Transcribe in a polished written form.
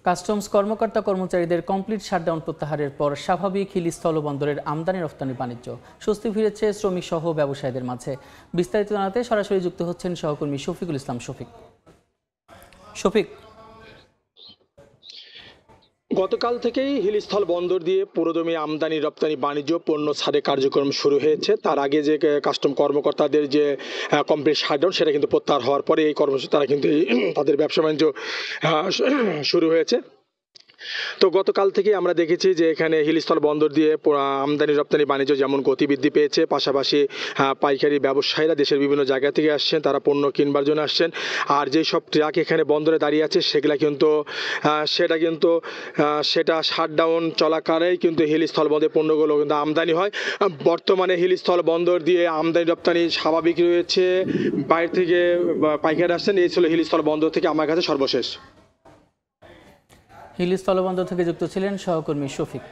Customs কর্মকর্তা কর্মচারীদের complete shutdown প্রত্যাহারের পর স্বাভাবিক হিলি স্থলবন্দরের আমদানি রপ্তানি বাণিজ্য স্বস্তি ফিরেছে শ্রমিক সহ ব্যবসায়ীদের মাঝে। বিস্তারিত জানাতে সরাসরি যুক্ত হচ্ছেন সহকর্মী শফিকুল ইসলাম শফিক। গতকাল থেকেই হিলিস্থল বন্দর দিয়ে পুরোদমে আমদানি রপ্তানি বাণিজ্য পণ্য ছাড়ে কার্যক্রম শুরু হয়েছে। তার আগে যে কাস্টম কর্মকর্তাদের যে কমপ্লিট শাটডাউন সেটা কিন্তু প্রত্যাহার হওয়ার পরে এই কর্মসূচি তারা কিন্তু তাদের ব্যবসা বাণিজ্য শুরু হয়েছে। তো গতকাল থেকে আমরা দেখেছি যে এখানে হিলিস্থল বন্দর দিয়ে আমদানি রপ্তানি বাণিজ্য যেমন গতিবৃদ্ধি পেয়েছে, পাশাপাশি পাইকারি ব্যবসায়ীরা দেশের বিভিন্ন জায়গা থেকে আসছেন, তারা পণ্য কিনবার জন্য আসছেন। আর যেই সব ট্রাক এখানে বন্দরে দাঁড়িয়ে আছে সেটা শাটডাউন চলাকালেই কিন্তু হিলিস্থল বন্দরের পণ্যগুলো কিন্তু আমদানি হয়। বর্তমানে হিলিস্থল বন্দর দিয়ে আমদানি রপ্তানি স্বাভাবিক রয়েছে, বাইরে থেকে পাইকারি আসছেন। এই ছিল হিলিস্থল বন্দর থেকে আমার কাছে সর্বশেষ। হিলি স্থলবন্দর থেকে যুক্ত ছিলেন সহকর্মী শফিক।